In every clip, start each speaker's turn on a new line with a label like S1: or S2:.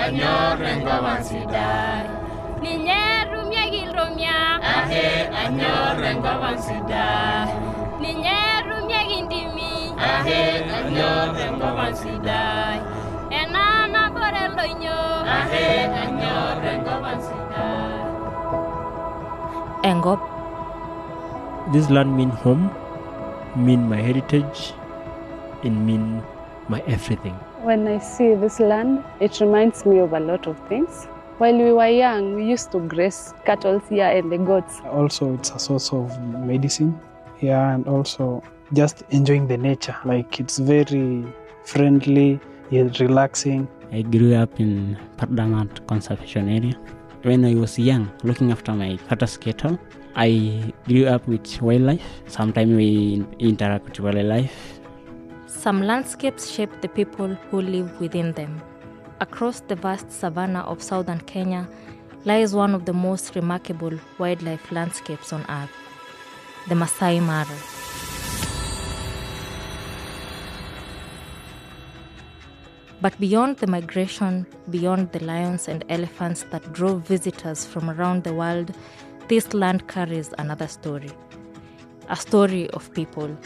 S1: anyor ngovansidai.
S2: Ninyerumia gilromia.
S1: Ahe anyor ngovansidai.
S2: Ninyerumia gindimi.
S1: Ahe anyor ngovansidai.
S2: Enana borelonyo.
S1: Ahe anyor ngovansidai.
S2: Engop.
S3: This land mean home, mean my heritage, and mean my everything.
S4: When I see this land, it reminds me of a lot of things. While we were young, we used to graze cattle here and the goats.
S5: Also, it's a source of medicine here, and also just enjoying the nature. Like, it's very friendly, yet relaxing.
S6: I grew up in Pardamat Conservation Area. When I was young, looking after my father's cattle, I grew up with wildlife. Sometimes we interact with wildlife.
S2: Some landscapes shape the people who live within them. Across the vast savanna of southern Kenya lies one of the most remarkable wildlife landscapes on earth, the Maasai Mara. But beyond the migration, beyond the lions and elephants that drove visitors from around the world, this land carries another story, a story of people.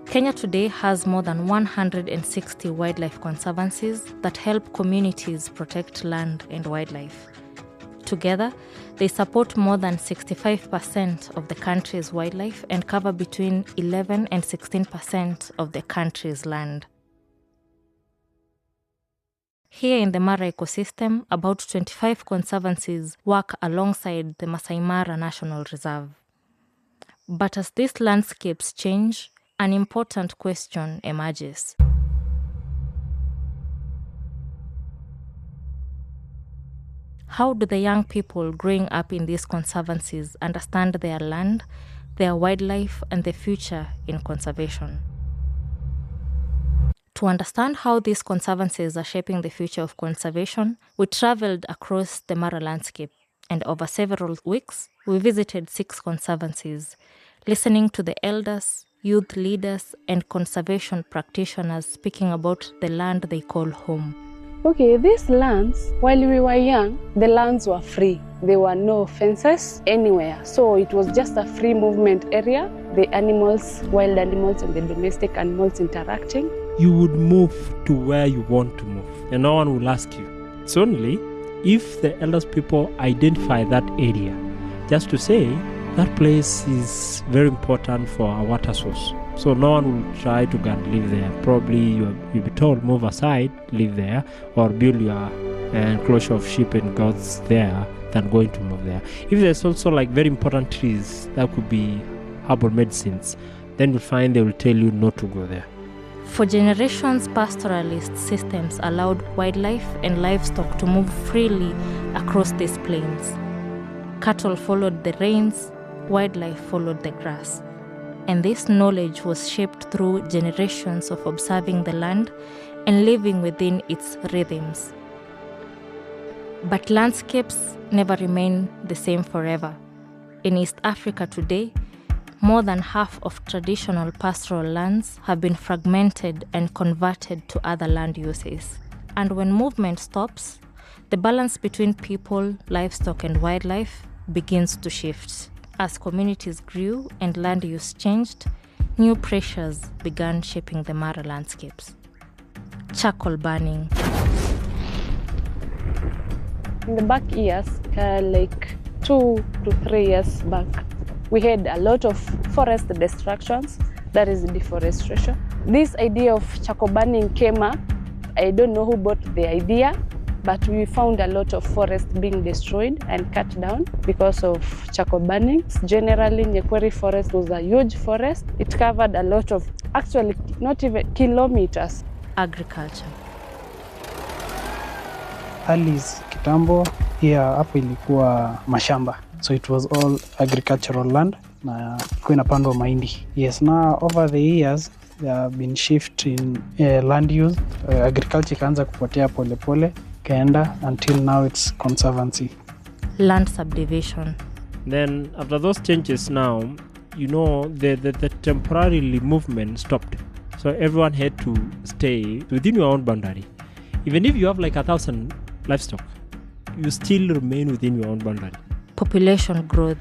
S2: Kenya today has more than 160 wildlife conservancies that help communities protect land and wildlife. Together, they support more than 65% of the country's wildlife and cover between 11 and 16% of the country's land. Here in the Mara ecosystem, about 25 conservancies work alongside the Maasai Mara National Reserve. But as these landscapes change, an important question emerges. How do the young people growing up in these conservancies understand their land, their wildlife, and the future in conservation? To understand how these conservancies are shaping the future of conservation, we traveled across the Mara landscape, and over several weeks, we visited 6 conservancies, listening to the elders, youth leaders, and conservation practitioners speaking about the land they call home.
S4: Okay, these lands, while we were young, the lands were free. There were no fences anywhere. So it was just a free movement area. The animals, wild animals and the domestic animals interacting.
S3: You would move to where you want to move, and no one will ask you. It's only if the eldest people identify that area, just to say that place is very important for our water source. So no one will try to go and live there. Probably you'll be told, move aside, live there, or build your enclosure of sheep and goats there than going to move there. If there's also like very important trees that could be herbal medicines, then you'll find they will tell you not to go there.
S2: For generations, pastoralist systems allowed wildlife and livestock to move freely across these plains. Cattle followed the rains, wildlife followed the grass. And this knowledge was shaped through generations of observing the land and living within its rhythms. But landscapes never remain the same forever. In East Africa today, more than half of traditional pastoral lands have been fragmented and converted to other land uses. And when movement stops, the balance between people, livestock, and wildlife begins to shift. As communities grew and land use changed, new pressures began shaping the Mara landscapes. Charcoal burning.
S4: In the back years, like 2 to 3 years back, we had a lot of forest destructions, that is deforestation. This idea of charcoal burning came up. I don't know who bought the idea, but we found a lot of forests being destroyed and cut down because of charcoal burning. Generally, Nyekweri forest was a huge forest. It covered a lot of, actually not even kilometers.
S2: Agriculture.
S5: Ali's kitambo, here hapo ilikuwa mashamba. So it was all agricultural land na ilikuwa inapandwa mahindi. Yes, now over the years there have been shift in land use. Agriculture ikaanza kupotea pole pole kaenda until now it's conservancy.
S2: Land subdivision.
S3: Then after those changes now, you know, the temporarily movement stopped. So everyone had to stay within your own boundary. Even if you have like 1,000 livestock, you still remain within your own boundary.
S2: Population growth.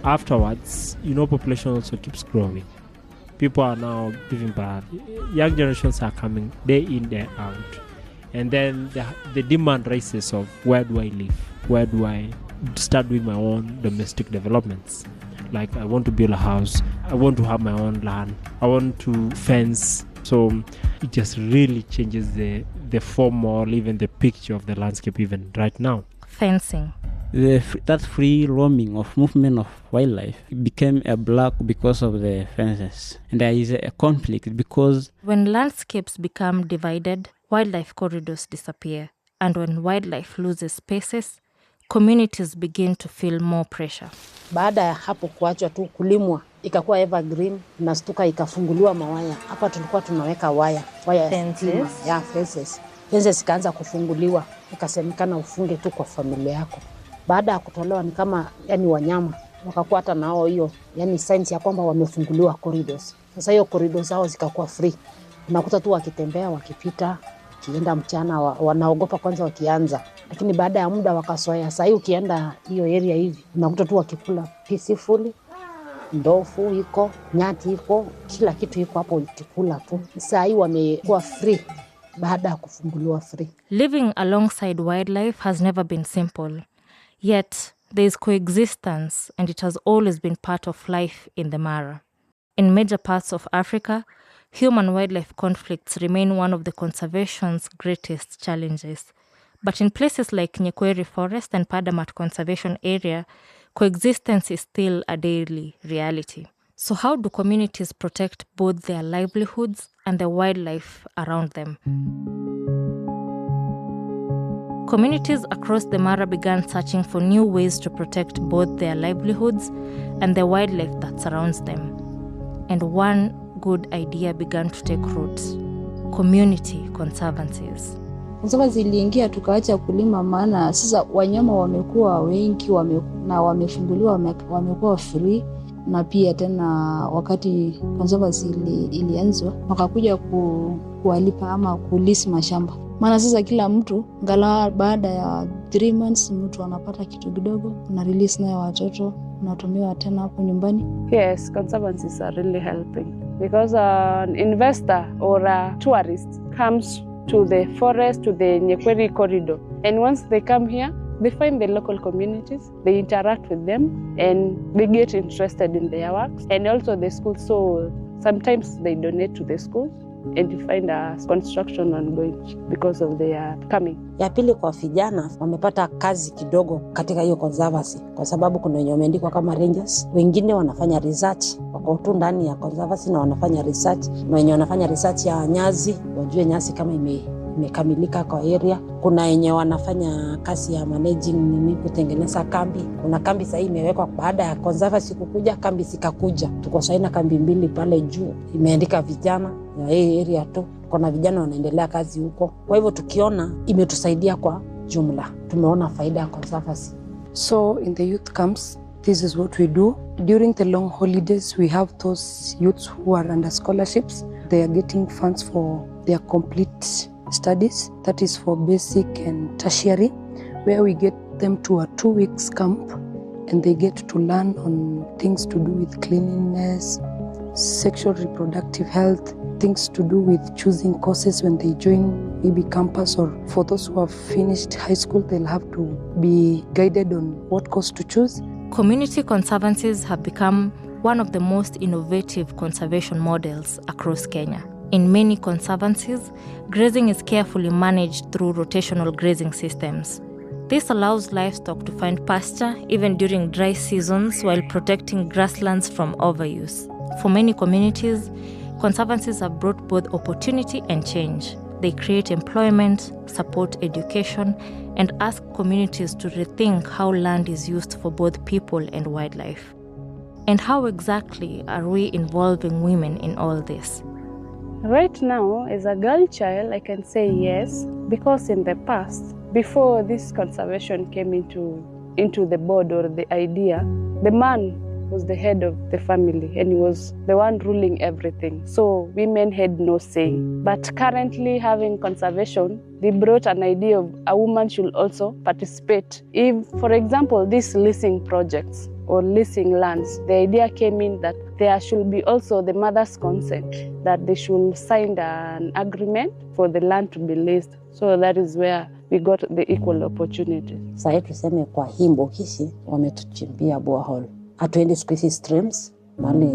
S3: Afterwards, population also keeps growing. People are now giving birth. Young generations are coming day in, day out. And then the demand rises of where do I live? Where do I start doing my own domestic developments? Like I want to build a house. I want to have my own land. I want to fence. So it just really changes the form or even the picture of the landscape even right now.
S2: Fencing.
S6: That free roaming of movement of wildlife became a block because of the fences. And there is a conflict because
S2: when landscapes become divided, wildlife corridors disappear. And when wildlife loses spaces, communities begin to feel more pressure.
S7: Baada ya hapo kuachwa tu kulimwa, ikakuwa evergreen, nastuka ikafunguliwa mawaya. Hapa tulikuwa tunaweka waya
S2: Fences.
S7: Ya fences. Fences ikaanza kufunguliwa, ikasemekana ufunge tu kwa familia yako. Baada ya kutolewa ni kama wanyama wakakuwa hata nao hiyo signs ya kwamba wamefunguliwa corridors. Sasa hiyo corridors zao zikakuwa free. Unakuta tu wakitembea, wakipita, kienda mchana wanaogopa kwanza wakianza. Lakini baada ya muda wakasoea. Sasa ukienda hiyo area hivi, unakuta tu wakikula peacefully. Ndofu iko, nyati iko, kila kitu iko hapo ikikula tu. Sasa wamekuwa free baada ya kufunguliwa free.
S2: Living alongside wildlife has never been simple. Yet, there is coexistence, and it has always been part of life in the Mara. In major parts of Africa, human-wildlife conflicts remain one of the conservation's greatest challenges. But in places like Nyekweri Forest and Padamat Conservation Area, coexistence is still a daily reality. So how do communities protect both their livelihoods and the wildlife around them? Communities across the Mara began searching for new ways to protect both their livelihoods and the wildlife that surrounds them. And one good idea began to take root: community conservancies.
S8: Conservancy iliingia tukaacha kulima, maana sasa wanyama wamekuwa wengi, na wamefunguliwa, wamekuwa free. Na pia tena wakati conservancy ilianzwa wakakuja kuwalipa ama kulisi mashamba. Maana sasa kila mtu ngala baada ya 3 months mtu anapata kitu kidogo, na release nayo watoto, unatumiwa tena hapo nyumbani.
S4: Yes, conservancies are really helping because an investor or a tourist comes to the forest, to the Nyekweri corridor, and once they come here, they find the local communities, they interact with them, and they get interested in their works, and also the schools. So sometimes they donate to the schools, and you find a construction ongoing because of their coming.
S7: Ya pili, kwa vijana wamepata kazi kidogo katika hiyo conservancy, kwa sababu kuna wenye wameandikwa kama rangers, wengine wanafanya research, wako tu ndani ya conservancy na wanafanya research, na wenye wanafanya research ya nyazi, wajue nyasi kama imekamilika kwa area. Kuna wenye wanafanya kazi ya managing, kutengeneza kambi. Kuna kambi sasa imewekwa baada ya conservancy kukuja, kambi zikakuja. Tuko sasa na kambi 2 pale juu, imeandika vijana ya hii area tu. Kuna vijana wanaendelea kazi huko. Kwa hivyo tukiona imetusaidia kwa jumla. Tumeona faida ya conservancy.
S9: So in the youth camps, this is what we do. During the long holidays, we have those youths who are under scholarships. They are getting funds for their complete studies. That is for basic and tertiary, where we get them to a 2 weeks camp, and they get to learn on things to do with cleanliness, sexual reproductive health, things to do with choosing courses when they join maybe campus, or for those who have finished high school, they'll have to be guided on what course to choose.
S2: Community conservancies have become one of the most innovative conservation models across Kenya. In many conservancies, grazing is carefully managed through rotational grazing systems. This allows livestock to find pasture even during dry seasons while protecting grasslands from overuse. For many communities, conservancies have brought both opportunity and change. They create employment, support education, and ask communities to rethink how land is used for both people and wildlife. And how exactly are we involving women in all this?
S4: Right now, as a girl child, I can say yes, because in the past, before this conservation came into the board or the idea, the man was the head of the family and he was the one ruling everything. So women had no say. But currently having conservation, they brought an idea of a woman should also participate. If, for example, these leasing projects or leasing lands, the idea came in that there should be also the mother's consent, that they should sign an agreement for the land to be leased. So that is where we got the equal opportunity.
S7: Sasa tuseme kwa hii Mbokishi wametuchimbia borehole. Hatuendi siku streams, mahali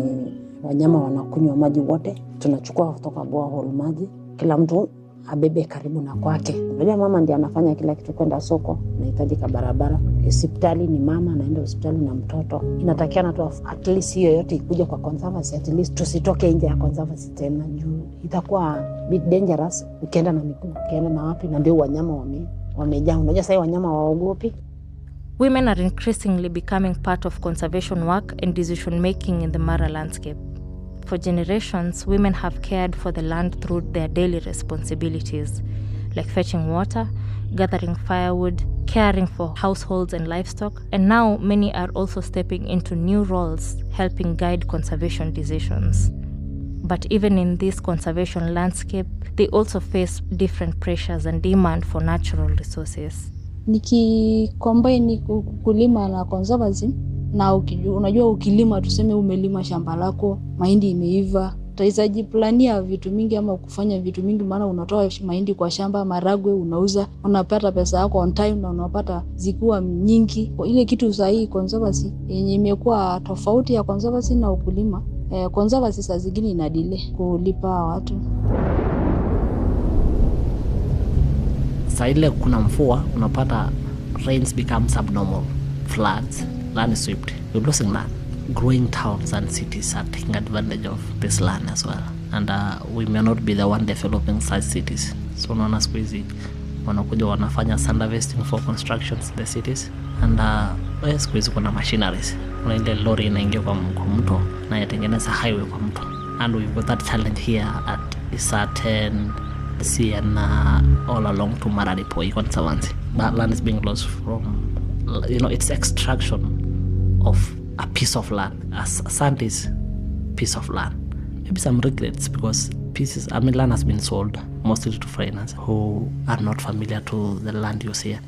S7: wanyama wanakunywa maji wote. Tunachukua kutoka borehole maji. Kila mtu abebe karibu na kwake. Unajua mama ndiye anafanya kila kitu, kwenda soko, nahitajika barabara. Hospitali ni mama anaenda hospitali na mtoto. Inatakiana tu at least hiyo yote ikuja kwa conservancy, at least tusitoke nje ya conservancy tena juu itakuwa bit dangerous ukienda na miguu, ukienda na wapi na ndio wanyama wamejaa. Unajua sasa wanyama waogopi.
S2: Women are increasingly becoming part of conservation work and decision making in the Mara landscape. For generations, women have cared for the land through their daily responsibilities, like fetching water, gathering firewood, caring for households and livestock, and now many are also stepping into new roles, helping guide conservation decisions. But even in this conservation landscape, they also face different pressures and demand for natural resources.
S8: Nikicombine kulima na conservancy, na unajua ukilima tuseme umelima shamba lako, mahindi imeiva, utahitaji plania vitu mingi ama kufanya vitu mingi, maana unatoa mahindi kwa shamba, maragwe unauza, unapata pesa yako on time na unapata zikuwa nyingi. Kwa ile kitu sahihi conservancy yenye imekuwa tofauti ya conservancy na ukulima, conservancy saa zingine ina delay kulipa watu.
S10: Saa ile kuna mvua unapata rains become subnormal, floods, land is swept. We're losing land. Growing towns and cities are taking advantage of this land as well. And we may not be the one developing such cities. So unaona siku hizi wanakuja wanafanya sand harvesting for constructions in the cities. And siku hizi kuna machineries. Kuna ile lori inaingia kwa mto na yatengeneza highway kwa mto. And we've got that challenge here at Isaten, sea and all along to Mararipoi Conservancy. That land is being lost from, it's extraction of a piece of land. As sand is piece of land. Maybe some regrets because land has been sold mostly to foreigners who are not familiar to the land use here.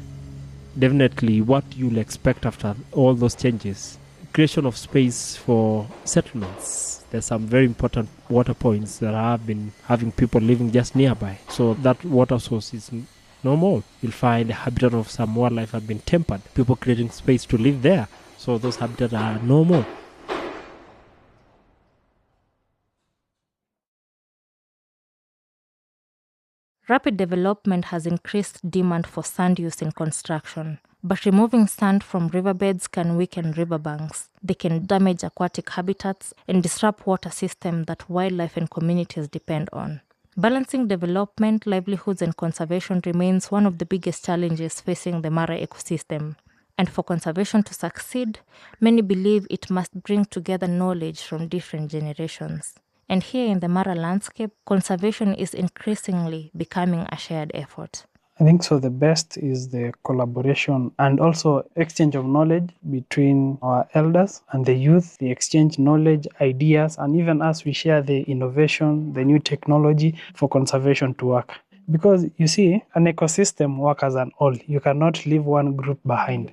S3: Definitely what you'll expect after all those changes, creation of space for settlements. There's some very important water points that have been having people living just nearby. So that water source is no more. You'll find the habitat of some wildlife have been tempered. People creating space to live there. So those habitats are no more.
S2: Rapid development has increased demand for sand use in construction, but removing sand from riverbeds can weaken riverbanks. They can damage aquatic habitats and disrupt water systems that wildlife and communities depend on. Balancing development, livelihoods, and conservation remains one of the biggest challenges facing the Mara ecosystem. And for conservation to succeed, many believe it must bring together knowledge from different generations. And here in the Mara landscape, conservation is increasingly becoming a shared effort.
S5: I think so. The best is the collaboration and also exchange of knowledge between our elders and the youth. They exchange knowledge, ideas, and even as we share the innovation, the new technology for conservation to work. Because you see, an ecosystem works as an all. You cannot leave one group behind.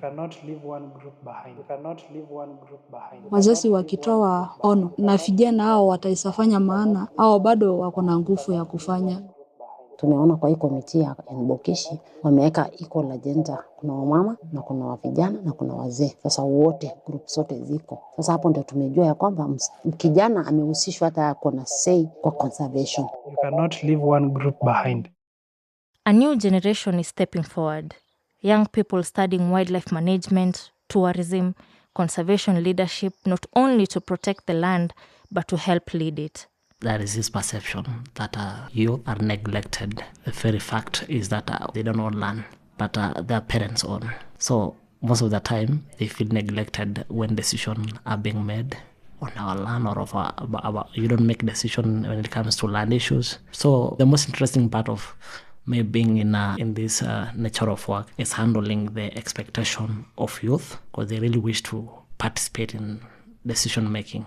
S8: Wazazi wakitoa ono na vijana hao wataisafanya, maana hao bado wako na nguvu ya kufanya.
S7: Tumeona kwa hii komiti ya Mbokishi wameweka equal agenda. Kuna wamama na kuna vijana na kuna wazee. Sasa wote group zote ziko. Sasa hapo ndio tumejua ya kwamba kijana amehusishwa hata kuna say kwa conservation.
S5: You cannot leave one group behind.
S2: A new generation is stepping forward. Young people studying wildlife management, tourism, conservation leadership, not only to protect the land, but to help lead it.
S10: There is this perception that youth are neglected. The very fact is that they don't own land, but their parents own. So most of the time, they feel neglected when decisions are being made on our land or of our you don't make decisions when it comes to land issues. So the most interesting part of me being in this nature of work is handling the expectation of youth, because they really wish to participate in decision making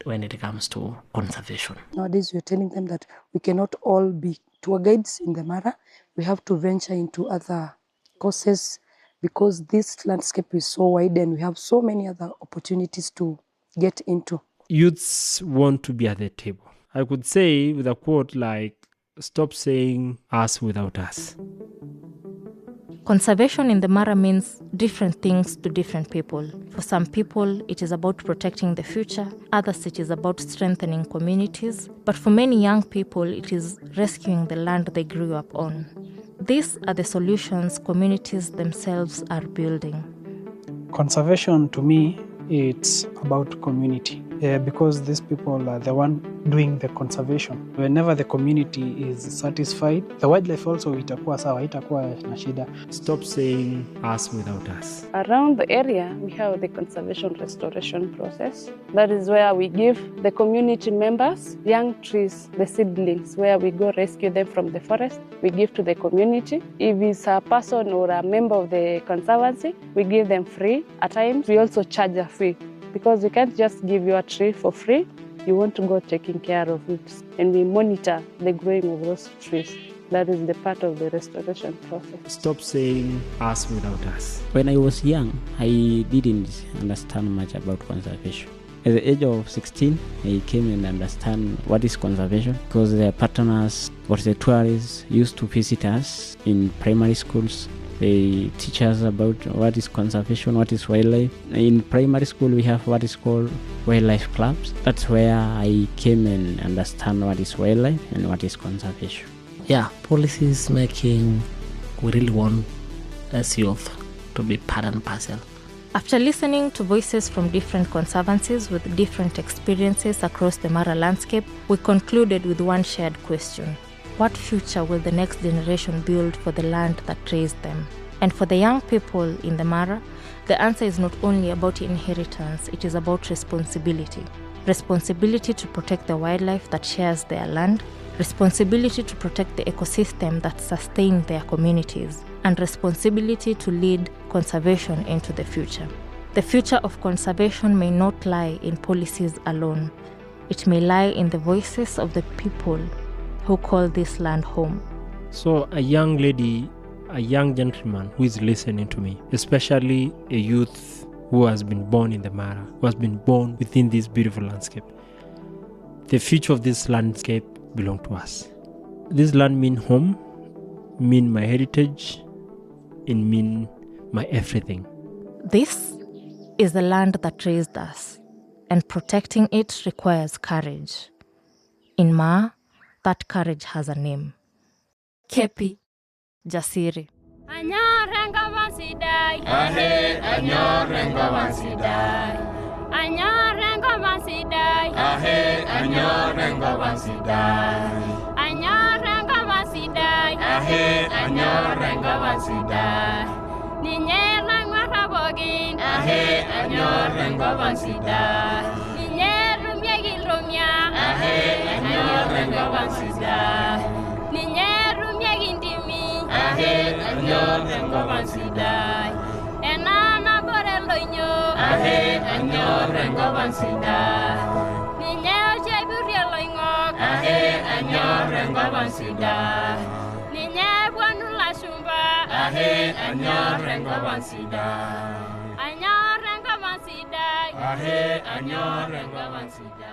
S10: when it comes to conservation.
S9: Nowadays, we're telling them that we cannot all be tour guides in the Mara. We have to venture into other courses because this landscape is so wide and we have so many other opportunities to get into.
S3: Youths want to be at the table. I could say with a quote like, stop saying us without us.
S2: Conservation in the Mara means different things to different people. For some people, it is about protecting the future. Others, it is about strengthening communities. But for many young people, it is rescuing the land they grew up on. These are the solutions communities themselves are building.
S5: Conservation, to me, it's about community. Because these people are the one doing the conservation. Whenever the community is satisfied, the wildlife also itakuwa sawa, itakuwa na shida.
S3: Stop saying us without us.
S4: Around the area, we have the conservation restoration process. That is where we give the community members young trees, the seedlings, where we go rescue them from the forest. We give to the community. If it's a person or a member of the conservancy, we give them free. At times, we also charge a fee. Because we can't just give you a tree for free. You want to go taking care of it. And we monitor the growing of those trees. That is the part of the restoration process.
S3: Stop saying us without us.
S6: When I was young, I didn't understand much about conservation. At the age of 16, I came and understand what is conservation because the partners or the tourists used to visit us in primary schools. They teach us about what is conservation, what is wildlife. In primary school, we have what is called wildlife clubs. That's where I came and understand what is wildlife and what is conservation.
S10: Yeah, policies making, we really want as youth to be part and parcel.
S2: After listening to voices from different conservancies with different experiences across the Mara landscape, we concluded with one shared question. What future will the next generation build for the land that raised them? And for the young people in the Mara, the answer is not only about inheritance, it is about responsibility. Responsibility to protect the wildlife that shares their land, responsibility to protect the ecosystem that sustains their communities, and responsibility to lead conservation into the future. The future of conservation may not lie in policies alone. It may lie in the voices of the people who call this land home.
S3: So a young lady, a young gentleman who is listening to me, especially a youth who has been born in the Mara, who has been born within this beautiful landscape. The future of this landscape belongs to us. This land means home, mean my heritage, and mean my everything.
S2: This is the land that raised us, and protecting it requires courage. In Ma, that courage has a name. Kepi Jasiri.
S1: Anyorenga vansidai. Ahe, anyorenga vansidai. Anyorenga vansidai. Ahe, anyorenga vansidai. Anyorenga vansidai. Ahe, anyorenga vansidai. Ninyera ngwarabogin. Ahe, anyorenga vansidai. Ninyeru miegilomia. Ahe, anyorenga vansidai. Ninyeru miegindimi. Ahe, anyorenga vansidai. Enana borelonyo. Ahe, anyorenga vansidai. Ninyeo jeburielongo. Ahe, anyorenga vansidai. Ninyeo bwanula shumba. Ahe, anyorenga vansidai. Anyorenga vansidai. Ahe, anyorenga vansidai.